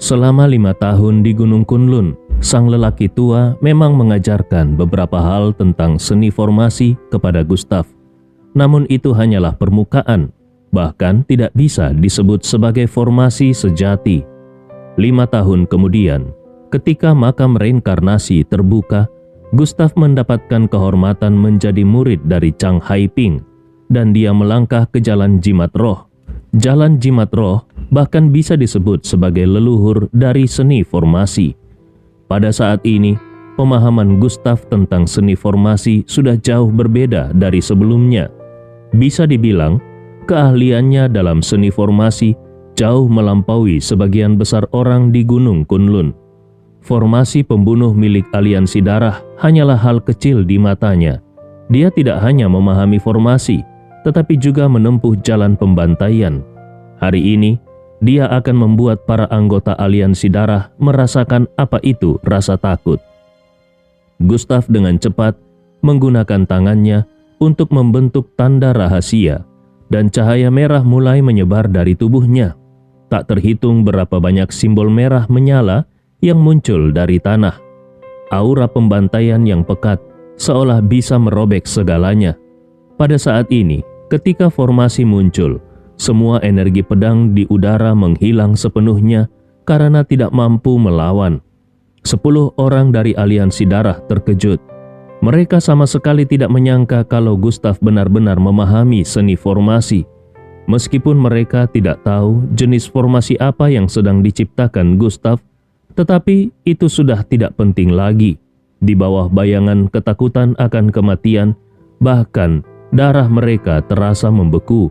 Selama 5 tahun di Gunung Kunlun, sang lelaki tua memang mengajarkan beberapa hal tentang seni formasi kepada Gustav. Namun itu hanyalah permukaan, bahkan tidak bisa disebut sebagai formasi sejati. 5 tahun kemudian, ketika makam reinkarnasi terbuka, Gustav mendapatkan kehormatan menjadi murid dari Chang Haiping, dan dia melangkah ke Jalan Jimat Roh. Jalan Jimat Roh bahkan bisa disebut sebagai leluhur dari seni formasi. Pada saat ini, pemahaman Gustav tentang seni formasi sudah jauh berbeda dari sebelumnya. Bisa dibilang, keahliannya dalam seni formasi jauh melampaui sebagian besar orang di Gunung Kunlun. Formasi pembunuh milik aliansi darah hanyalah hal kecil di matanya. Dia tidak hanya memahami formasi, tetapi juga menempuh jalan pembantaian. Hari ini, dia akan membuat para anggota aliansi darah merasakan apa itu rasa takut. Gustav dengan cepat menggunakan tangannya untuk membentuk tanda rahasia, dan cahaya merah mulai menyebar dari tubuhnya. Tak terhitung berapa banyak simbol merah menyala yang muncul dari tanah. Aura pembantaian yang pekat seolah bisa merobek segalanya. Pada saat ini, ketika formasi muncul, semua energi pedang di udara menghilang sepenuhnya karena tidak mampu melawan. 10 orang dari aliansi darah terkejut. Mereka sama sekali tidak menyangka kalau Gustav benar-benar memahami seni formasi. Meskipun mereka tidak tahu jenis formasi apa yang sedang diciptakan Gustav, tetapi itu sudah tidak penting lagi. Di bawah bayangan ketakutan akan kematian, bahkan darah mereka terasa membeku.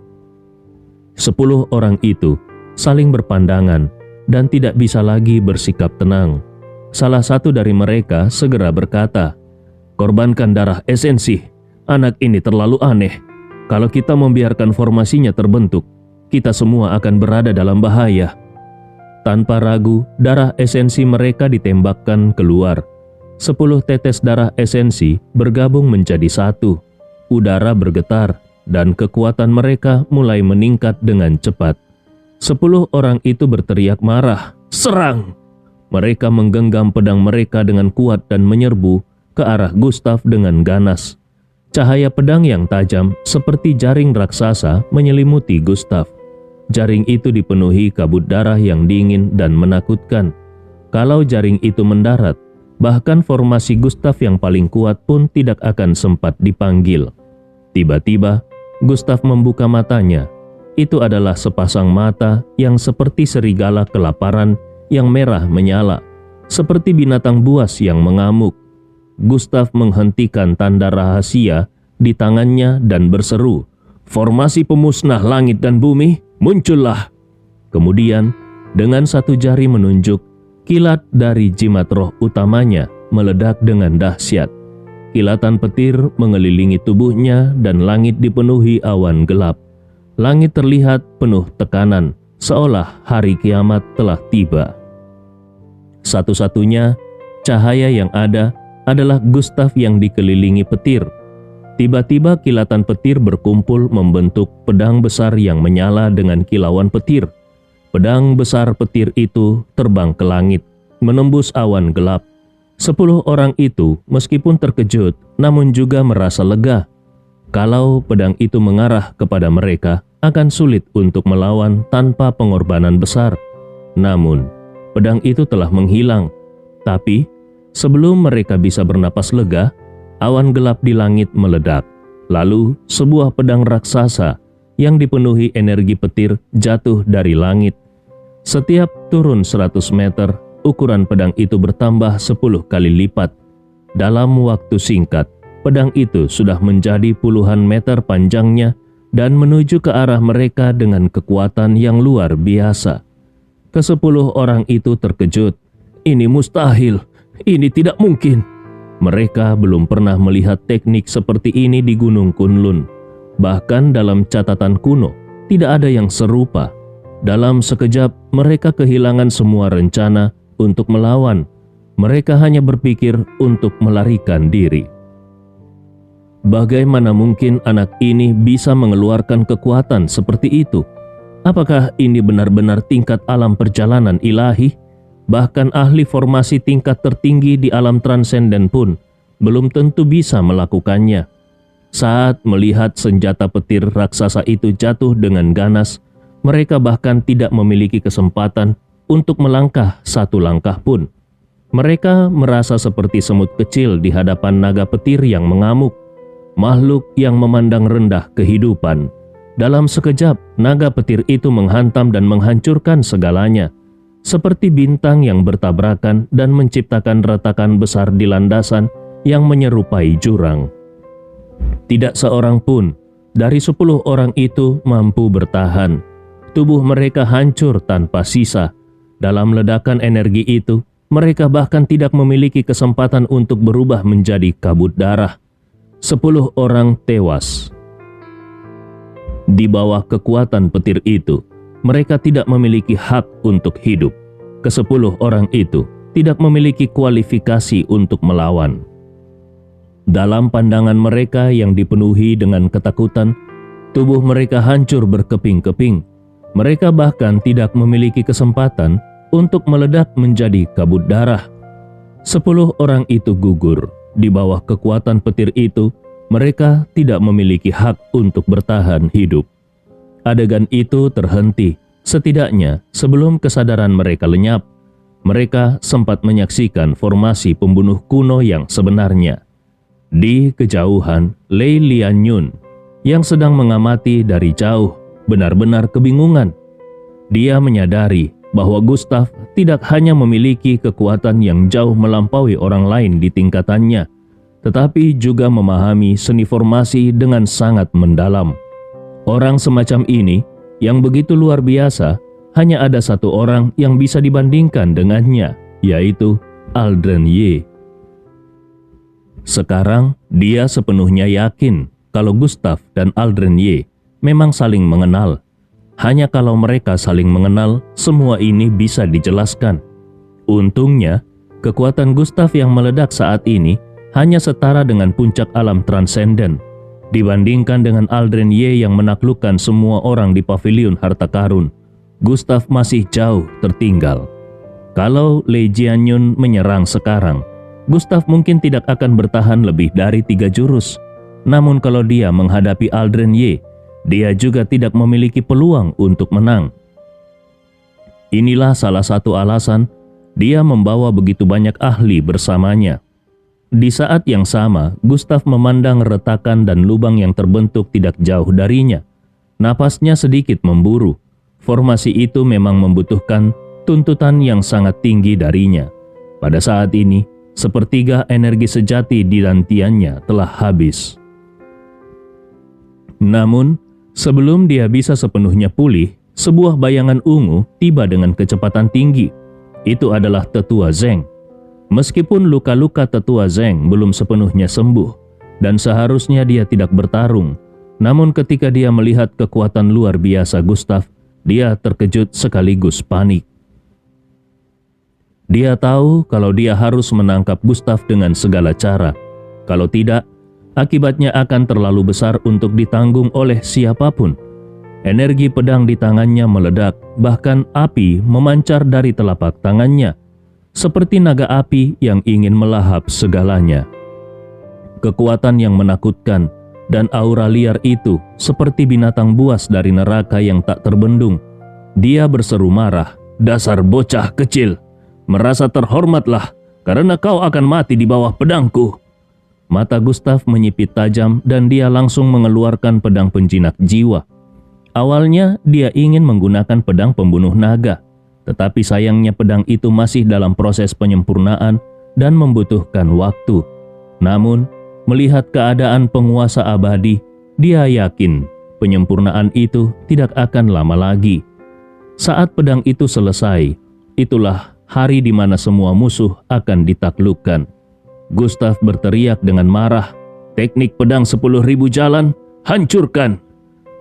10 orang itu saling berpandangan dan tidak bisa lagi bersikap tenang. Salah satu dari mereka segera berkata, "Korbankan darah esensi, anak ini terlalu aneh. Kalau kita membiarkan formasinya terbentuk, kita semua akan berada dalam bahaya." Tanpa ragu, darah esensi mereka ditembakkan keluar. 10 tetes darah esensi bergabung menjadi satu. Udara bergetar, dan kekuatan mereka mulai meningkat dengan cepat. 10 orang itu berteriak marah, "Serang!" Mereka menggenggam pedang mereka dengan kuat dan menyerbu ke arah Gustav dengan ganas. Cahaya pedang yang tajam seperti jaring raksasa menyelimuti Gustav. Jaring itu dipenuhi kabut darah yang dingin dan menakutkan. Kalau jaring itu mendarat, bahkan formasi Gustav yang paling kuat pun tidak akan sempat dipanggil. Tiba-tiba, Gustav membuka matanya. Itu adalah sepasang mata yang seperti serigala kelaparan yang merah menyala, seperti binatang buas yang mengamuk. Gustav menghentikan tanda rahasia di tangannya dan berseru, "Formasi pemusnah langit dan bumi, muncullah!" Kemudian, dengan satu jari menunjuk, kilat dari jimat roh utamanya meledak dengan dahsyat. Kilatan petir mengelilingi tubuhnya dan langit dipenuhi awan gelap. Langit terlihat penuh tekanan, seolah hari kiamat telah tiba. Satu-satunya cahaya yang ada adalah Gustav yang dikelilingi petir. Tiba-tiba kilatan petir berkumpul membentuk pedang besar yang menyala dengan kilauan petir. Pedang besar petir itu terbang ke langit, menembus awan gelap. 10 orang itu meskipun terkejut, namun juga merasa lega. Kalau pedang itu mengarah kepada mereka, akan sulit untuk melawan tanpa pengorbanan besar. Namun, pedang itu telah menghilang. Tapi, sebelum mereka bisa bernapas lega, awan gelap di langit meledak. Lalu, sebuah pedang raksasa yang dipenuhi energi petir jatuh dari langit. Setiap turun 100 meter, ukuran pedang itu bertambah 10 kali lipat. Dalam waktu singkat, pedang itu sudah menjadi puluhan meter panjangnya dan menuju ke arah mereka dengan kekuatan yang luar biasa. Ke-10 orang itu terkejut. "Ini mustahil, ini tidak mungkin." Mereka belum pernah melihat teknik seperti ini di Gunung Kunlun. Bahkan dalam catatan kuno, tidak ada yang serupa. Dalam sekejap, mereka kehilangan semua rencana untuk melawan. Mereka hanya berpikir untuk melarikan diri. Bagaimana mungkin anak ini bisa mengeluarkan kekuatan seperti itu? Apakah ini benar-benar tingkat alam perjalanan ilahi? Bahkan ahli formasi tingkat tertinggi di alam transenden pun belum tentu bisa melakukannya. Saat melihat senjata petir raksasa itu jatuh dengan ganas, mereka bahkan tidak memiliki kesempatan untuk melangkah satu langkah pun. Mereka merasa seperti semut kecil di hadapan naga petir yang mengamuk, makhluk yang memandang rendah kehidupan. Dalam sekejap, naga petir itu menghantam dan menghancurkan segalanya, seperti bintang yang bertabrakan dan menciptakan retakan besar di landasan yang menyerupai jurang. Tidak seorang pun dari 10 orang itu mampu bertahan. Tubuh mereka hancur tanpa sisa. Dalam ledakan energi itu, mereka bahkan tidak memiliki kesempatan untuk berubah menjadi kabut darah. 10 orang tewas. Di bawah kekuatan petir itu, mereka tidak memiliki hak untuk hidup. Ke-10 orang itu tidak memiliki kualifikasi untuk melawan. Dalam pandangan mereka yang dipenuhi dengan ketakutan, tubuh mereka hancur berkeping-keping. Mereka bahkan tidak memiliki kesempatan untuk meledak menjadi kabut darah. 10 orang itu gugur. Di bawah kekuatan petir itu, mereka tidak memiliki hak untuk bertahan hidup. Adegan itu terhenti. Setidaknya sebelum kesadaran mereka lenyap, mereka sempat menyaksikan formasi pembunuh kuno yang sebenarnya. Di kejauhan, Lei Lianyun yang sedang mengamati dari jauh benar-benar kebingungan. Dia menyadari bahwa Gustav tidak hanya memiliki kekuatan yang jauh melampaui orang lain di tingkatannya, tetapi juga memahami seni formasi dengan sangat mendalam. Orang semacam ini yang begitu luar biasa, hanya ada satu orang yang bisa dibandingkan dengannya, yaitu Aldren Ye. Sekarang dia sepenuhnya yakin kalau Gustav dan Aldren Ye memang saling mengenal. Hanya kalau mereka saling mengenal, semua ini bisa dijelaskan. Untungnya, kekuatan Gustav yang meledak saat ini hanya setara dengan puncak alam transenden. Dibandingkan dengan Aldren Ye yang menaklukkan semua orang di pavilion harta karun, Gustav masih jauh tertinggal. Kalau Lei Jianyun menyerang sekarang, Gustav mungkin tidak akan bertahan lebih dari 3 jurus. Namun kalau dia menghadapi Aldren Ye, dia juga tidak memiliki peluang untuk menang. Inilah salah satu alasan dia membawa begitu banyak ahli bersamanya. Di saat yang sama, Gustav memandang retakan dan lubang yang terbentuk tidak jauh darinya. Napasnya sedikit memburu. Formasi itu memang membutuhkan tuntutan yang sangat tinggi darinya. Pada saat ini, sepertiga energi sejati di dantiannya telah habis. Namun, sebelum dia bisa sepenuhnya pulih, sebuah bayangan ungu tiba dengan kecepatan tinggi. Itu adalah Tetua Zeng. Meskipun luka-luka Tetua Zeng belum sepenuhnya sembuh, dan seharusnya dia tidak bertarung, namun ketika dia melihat kekuatan luar biasa Gustav, dia terkejut sekaligus panik. Dia tahu kalau dia harus menangkap Gustav dengan segala cara. Kalau tidak, akibatnya akan terlalu besar untuk ditanggung oleh siapapun. Energi pedang di tangannya meledak, bahkan api memancar dari telapak tangannya, seperti naga api yang ingin melahap segalanya. Kekuatan yang menakutkan dan aura liar itu seperti binatang buas dari neraka yang tak terbendung. Dia berseru marah, "Dasar bocah kecil! Merasa terhormatlah karena kau akan mati di bawah pedangku." Mata Gustav menyipit tajam dan dia langsung mengeluarkan pedang penjinak jiwa. Awalnya dia ingin menggunakan pedang pembunuh naga, tetapi sayangnya pedang itu masih dalam proses penyempurnaan dan membutuhkan waktu. Namun, melihat keadaan penguasa abadi, dia yakin penyempurnaan itu tidak akan lama lagi. Saat pedang itu selesai, itulah hari di mana semua musuh akan ditaklukkan. Gustav berteriak dengan marah, "Teknik pedang 10.000 jalan, hancurkan!"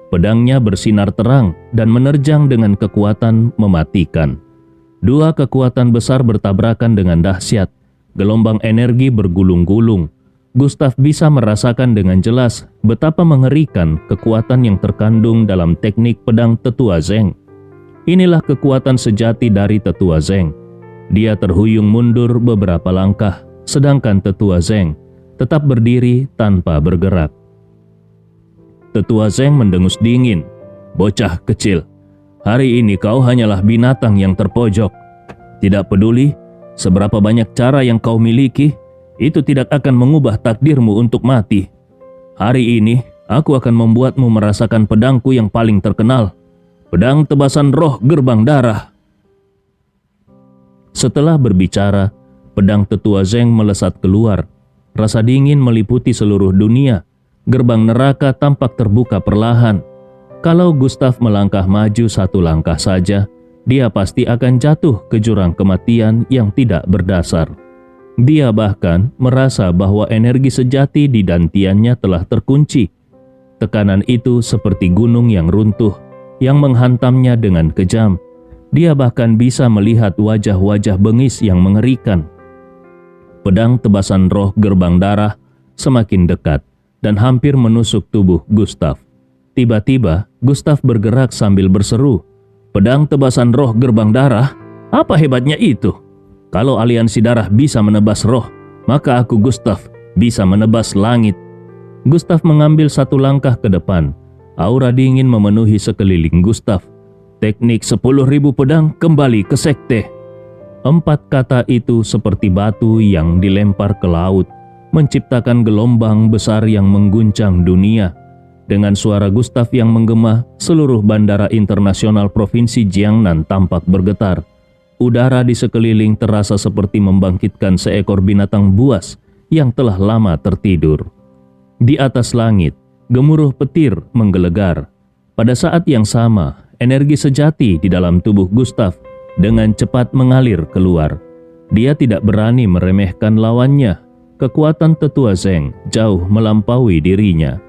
Pedangnya bersinar terang dan menerjang dengan kekuatan mematikan. Dua kekuatan besar bertabrakan dengan dahsyat. Gelombang energi bergulung-gulung. Gustav bisa merasakan dengan jelas betapa mengerikan kekuatan yang terkandung dalam teknik pedang Tetua Zeng. Inilah kekuatan sejati dari Tetua Zeng. Dia terhuyung mundur beberapa langkah, sedangkan Tetua Zeng tetap berdiri tanpa bergerak. Tetua Zeng mendengus dingin. "Bocah kecil, hari ini kau hanyalah binatang yang terpojok. Tidak peduli seberapa banyak cara yang kau miliki, itu tidak akan mengubah takdirmu untuk mati. Hari ini aku akan membuatmu merasakan pedangku yang paling terkenal, pedang tebasan roh gerbang darah." Setelah berbicara, pedang Tetua Zeng melesat keluar. Rasa dingin meliputi seluruh dunia. Gerbang neraka tampak terbuka perlahan. Kalau Gustav melangkah maju satu langkah saja, dia pasti akan jatuh ke jurang kematian yang tidak berdasar. Dia bahkan merasa bahwa energi sejati di dantiannya telah terkunci. Tekanan itu seperti gunung yang runtuh, yang menghantamnya dengan kejam. Dia bahkan bisa melihat wajah-wajah bengis yang mengerikan. Pedang tebasan roh gerbang darah semakin dekat dan hampir menusuk tubuh Gustav. Tiba-tiba, Gustav bergerak sambil berseru, "Pedang tebasan roh gerbang darah? Apa hebatnya itu? Kalau aliansi darah bisa menebas roh, maka aku Gustav bisa menebas langit." Gustav mengambil satu langkah ke depan. Aura dingin memenuhi sekeliling Gustav. "Teknik 10.000 pedang kembali ke sekte." 4 kata itu seperti batu yang dilempar ke laut, menciptakan gelombang besar yang mengguncang dunia. Dengan suara Gustav yang menggema, seluruh bandara internasional Provinsi Jiangnan tampak bergetar. Udara di sekeliling terasa seperti membangkitkan seekor binatang buas yang telah lama tertidur. Di atas langit, gemuruh petir menggelegar. Pada saat yang sama, energi sejati di dalam tubuh Gustav dengan cepat mengalir keluar. Dia tidak berani meremehkan lawannya. Kekuatan Tetua Zeng jauh melampaui dirinya.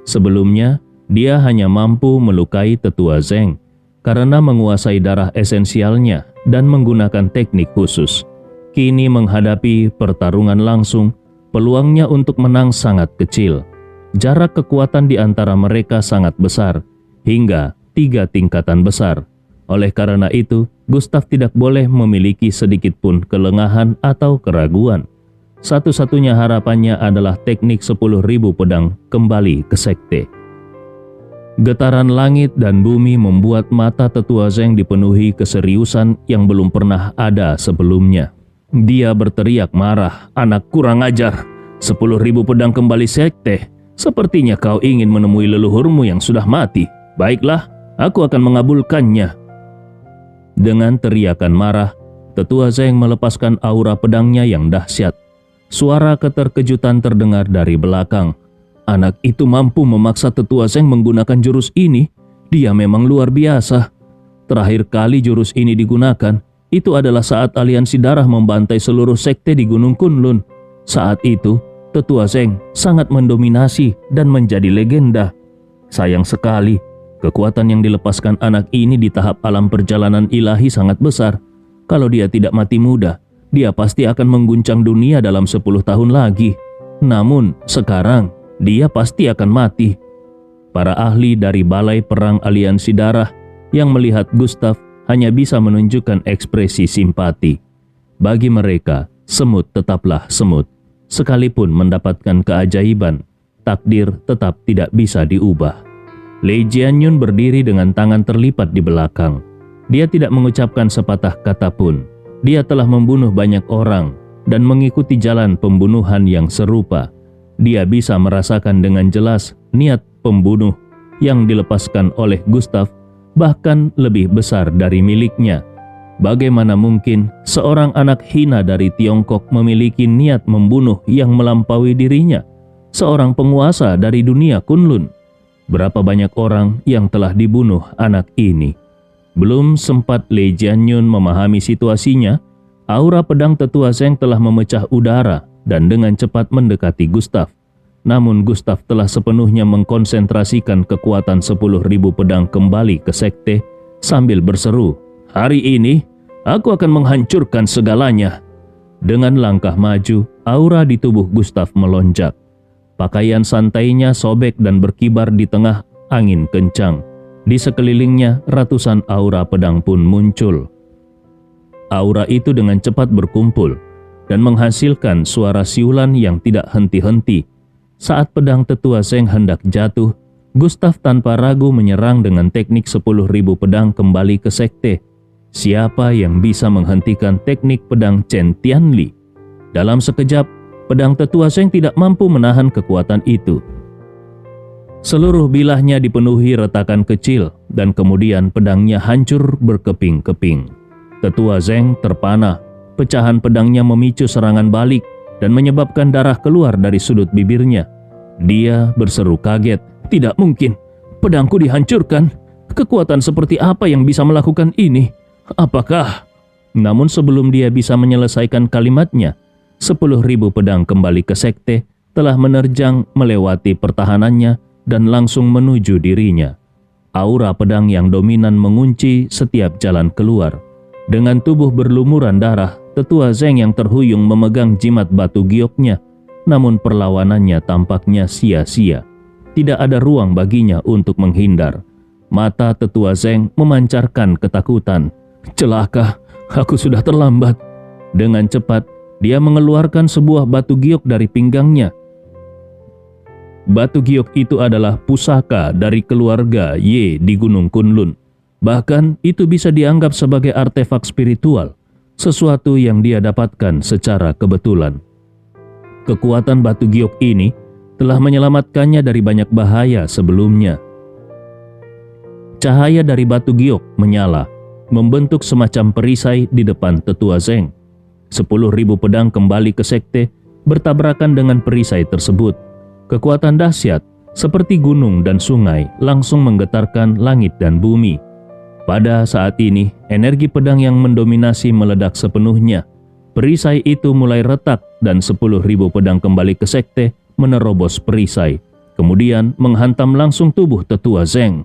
Sebelumnya, dia hanya mampu melukai Tetua Zeng karena menguasai darah esensialnya dan menggunakan teknik khusus. Kini menghadapi pertarungan langsung, peluangnya untuk menang sangat kecil. Jarak kekuatan di antara mereka sangat besar, hingga 3 tingkatan besar. Oleh karena itu, Gustav tidak boleh memiliki sedikit pun kelengahan atau keraguan. Satu-satunya harapannya adalah teknik 10.000 pedang kembali ke sekte. Getaran langit dan bumi membuat mata Tetua Zeng dipenuhi keseriusan yang belum pernah ada sebelumnya. Dia berteriak marah, "Anak kurang ajar, 10.000 pedang kembali sekte. Sepertinya kau ingin menemui leluhurmu yang sudah mati. Baiklah, aku akan mengabulkannya." Dengan teriakan marah, Tetua Zeng melepaskan aura pedangnya yang dahsyat. Suara keterkejutan terdengar dari belakang. Anak itu mampu memaksa Tetua Zeng menggunakan jurus ini. Dia memang luar biasa. Terakhir kali jurus ini digunakan, itu adalah saat aliansi darah membantai seluruh sekte di Gunung Kunlun. Saat itu, Tetua Zeng sangat mendominasi dan menjadi legenda. Sayang sekali, kekuatan yang dilepaskan anak ini di tahap alam perjalanan ilahi sangat besar. Kalau dia tidak mati muda, dia pasti akan mengguncang dunia dalam 10 tahun lagi. Namun sekarang, dia pasti akan mati. Para ahli dari Balai Perang Aliansi Darah yang melihat Gustav hanya bisa menunjukkan ekspresi simpati. Bagi mereka, semut tetaplah semut. Sekalipun mendapatkan keajaiban, takdir tetap tidak bisa diubah. Lei Jianyun berdiri dengan tangan terlipat di belakang. Dia tidak mengucapkan sepatah kata pun. Dia telah membunuh banyak orang dan mengikuti jalan pembunuhan yang serupa. Dia bisa merasakan dengan jelas niat pembunuh yang dilepaskan oleh Gustav bahkan lebih besar dari miliknya. Bagaimana mungkin seorang anak hina dari Tiongkok memiliki niat membunuh yang melampaui dirinya? Seorang penguasa dari dunia Kunlun. Berapa banyak orang yang telah dibunuh anak ini? Belum sempat Lei Jianyun memahami situasinya, aura pedang Tetua Zeng telah memecah udara dan dengan cepat mendekati Gustav. Namun Gustav telah sepenuhnya mengkonsentrasikan kekuatan 10.000 pedang kembali ke sekte sambil berseru, "Hari ini aku akan menghancurkan segalanya." Dengan langkah maju, aura di tubuh Gustav melonjak. Pakaian santainya sobek dan berkibar di tengah angin kencang. Di sekelilingnya ratusan aura pedang pun muncul. Aura itu dengan cepat berkumpul dan menghasilkan suara siulan yang tidak henti-henti. Saat pedang tetua Zeng hendak jatuh, Gustav tanpa ragu menyerang dengan teknik 10.000 pedang kembali ke sekte. Siapa yang bisa menghentikan teknik pedang Chen Tianli? Dalam sekejap, pedang tetua Zeng tidak mampu menahan kekuatan itu. Seluruh bilahnya dipenuhi retakan kecil dan kemudian pedangnya hancur berkeping-keping. Tetua Zeng terpana, pecahan pedangnya memicu serangan balik dan menyebabkan darah keluar dari sudut bibirnya. Dia berseru kaget, "Tidak mungkin, pedangku dihancurkan. Kekuatan seperti apa yang bisa melakukan ini? Apakah?" Namun sebelum dia bisa menyelesaikan kalimatnya, 10.000 pedang kembali ke sekte telah menerjang melewati pertahanannya dan langsung menuju dirinya. Aura pedang yang dominan mengunci setiap jalan keluar. Dengan tubuh berlumuran darah, tetua Zeng yang terhuyung memegang jimat batu gioknya, namun perlawanannya tampaknya sia-sia. Tidak ada ruang baginya untuk menghindar. Mata tetua Zeng memancarkan ketakutan. "Celaka, aku sudah terlambat." Dengan cepat, dia mengeluarkan sebuah batu giok dari pinggangnya. Batu giok itu adalah pusaka dari keluarga Ye di Gunung Kunlun. Bahkan itu bisa dianggap sebagai artefak spiritual, sesuatu yang dia dapatkan secara kebetulan. Kekuatan batu giok ini telah menyelamatkannya dari banyak bahaya sebelumnya. Cahaya dari batu giok menyala, membentuk semacam perisai di depan tetua Zeng. 10.000 pedang kembali ke sekte, bertabrakan dengan perisai tersebut. Kekuatan dahsyat seperti gunung dan sungai langsung menggetarkan langit dan bumi. Pada saat ini, energi pedang yang mendominasi meledak sepenuhnya. Perisai itu mulai retak dan 10.000 pedang kembali ke sekte menerobos perisai, kemudian menghantam langsung tubuh tetua Zeng.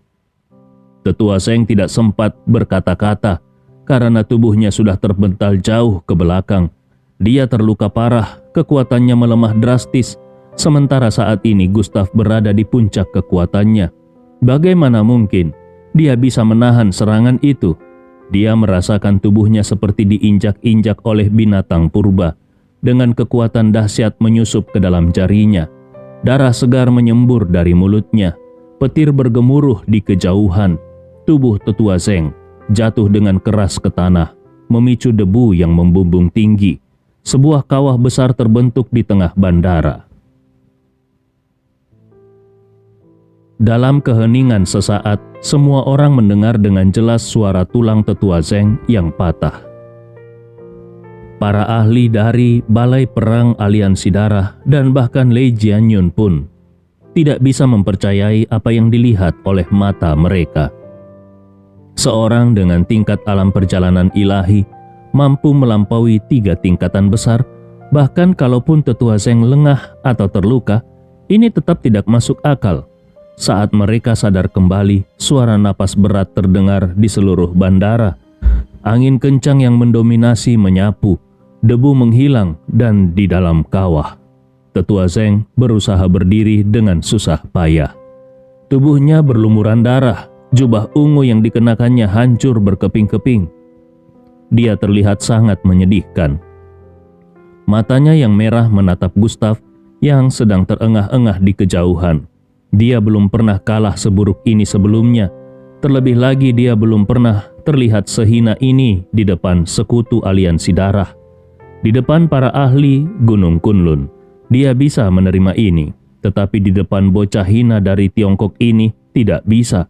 Tetua Zeng tidak sempat berkata-kata karena tubuhnya sudah terbental jauh ke belakang. Dia terluka parah, kekuatannya melemah drastis. Sementara saat ini Gustav berada di puncak kekuatannya. Bagaimana mungkin dia bisa menahan serangan itu? Dia merasakan tubuhnya seperti diinjak-injak oleh binatang purba. Dengan kekuatan dahsyat menyusup ke dalam jarinya. Darah segar menyembur dari mulutnya. Petir bergemuruh di kejauhan. Tubuh tetua Zeng jatuh dengan keras ke tanah, memicu debu yang membumbung tinggi. Sebuah kawah besar terbentuk di tengah bandara. Dalam keheningan sesaat, semua orang mendengar dengan jelas suara tulang tetua Zeng yang patah. Para ahli dari Balai Perang Aliansi Darah dan bahkan Lei Jianyun pun tidak bisa mempercayai apa yang dilihat oleh mata mereka. Seorang dengan tingkat alam perjalanan ilahi mampu melampaui 3 tingkatan besar, bahkan kalaupun tetua Zeng lengah atau terluka, ini tetap tidak masuk akal. Saat mereka sadar kembali, suara napas berat terdengar di seluruh bandara. Angin kencang yang mendominasi menyapu, debu menghilang dan di dalam kawah. Tetua Zeng berusaha berdiri dengan susah payah. Tubuhnya berlumuran darah, jubah ungu yang dikenakannya hancur berkeping-keping. Dia terlihat sangat menyedihkan. Matanya yang merah menatap Gustav yang sedang terengah-engah di kejauhan. Dia belum pernah kalah seburuk ini sebelumnya. Terlebih lagi dia belum pernah terlihat sehina ini di depan sekutu aliansi darah. Di depan para ahli Gunung Kunlun, dia bisa menerima ini. Tetapi di depan bocah hina dari Tiongkok ini tidak bisa.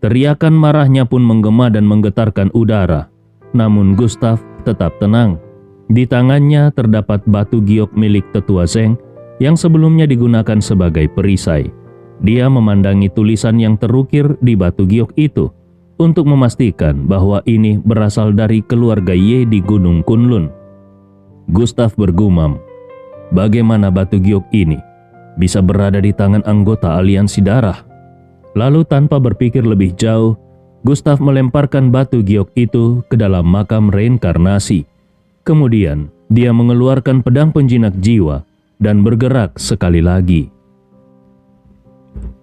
Teriakan marahnya pun menggema dan menggetarkan udara. Namun Gustav tetap tenang. Di tangannya terdapat batu giok milik tetua Zeng yang sebelumnya digunakan sebagai perisai. Dia memandangi tulisan yang terukir di batu giok itu untuk memastikan bahwa ini berasal dari keluarga Ye di Gunung Kunlun. Gustav bergumam, bagaimana batu giok ini bisa berada di tangan anggota aliansi darah? Lalu tanpa berpikir lebih jauh, Gustav melemparkan batu giok itu ke dalam makam reinkarnasi. Kemudian dia mengeluarkan pedang penjinak jiwa dan bergerak sekali lagi.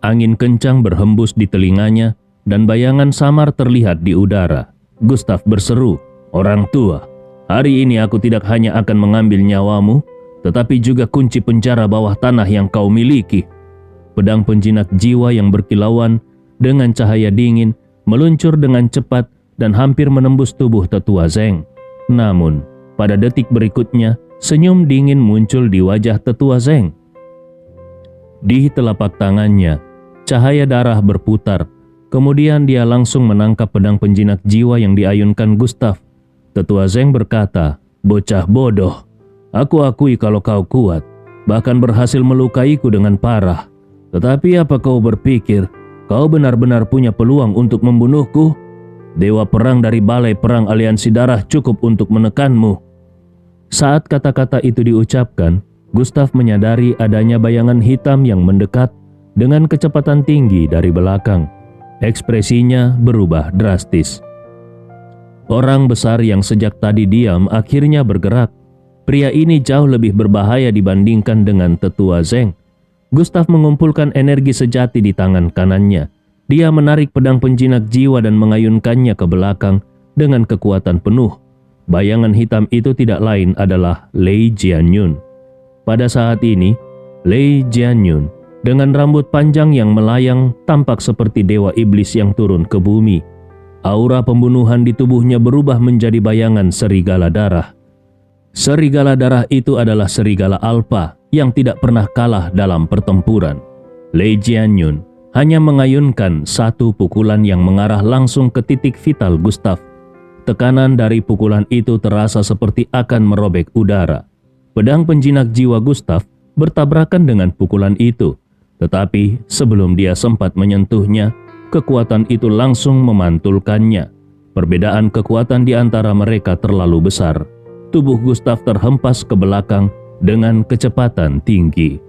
Angin kencang berhembus di telinganya dan bayangan samar terlihat di udara. Gustav berseru, "Orang tua, Hari ini aku tidak hanya akan mengambil nyawamu, tetapi juga kunci penjara bawah tanah yang kau miliki." Pedang penjinak jiwa yang berkilauan dengan cahaya dingin meluncur dengan cepat dan hampir menembus tubuh tetua Zeng. Namun, pada detik berikutnya, senyum dingin muncul di wajah tetua Zeng. Di telapak tangannya, cahaya darah berputar. Kemudian dia langsung menangkap pedang penjinak jiwa yang diayunkan Gustav. Tetua Zeng berkata, "Bocah bodoh, aku akui kalau kau kuat, bahkan berhasil melukaiku dengan parah. Tetapi apa kau berpikir kau benar-benar punya peluang untuk membunuhku? Dewa perang dari Balai Perang Aliansi Darah cukup untuk menekanmu." Saat kata-kata itu diucapkan, Gustav menyadari adanya bayangan hitam yang mendekat dengan kecepatan tinggi dari belakang. Ekspresinya berubah drastis. Orang besar yang sejak tadi diam akhirnya bergerak. Pria ini jauh lebih berbahaya dibandingkan dengan tetua Zeng. Gustav mengumpulkan energi sejati di tangan kanannya. Dia menarik pedang penjinak jiwa dan mengayunkannya ke belakang dengan kekuatan penuh. Bayangan hitam itu tidak lain adalah Lei Jianyun. Pada saat ini, Lei Jianyun dengan rambut panjang yang melayang tampak seperti dewa iblis yang turun ke bumi. Aura pembunuhan di tubuhnya berubah menjadi bayangan serigala darah. Serigala darah itu adalah serigala alfa yang tidak pernah kalah dalam pertempuran. Lei Jianyun hanya mengayunkan satu pukulan yang mengarah langsung ke titik vital Gustav. Tekanan dari pukulan itu terasa seperti akan merobek udara. Pedang penjinak jiwa Gustav bertabrakan dengan pukulan itu. Tetapi sebelum dia sempat menyentuhnya, kekuatan itu langsung memantulkannya. Perbedaan kekuatan di antara mereka terlalu besar. Tubuh Gustav terhempas ke belakang dengan kecepatan tinggi.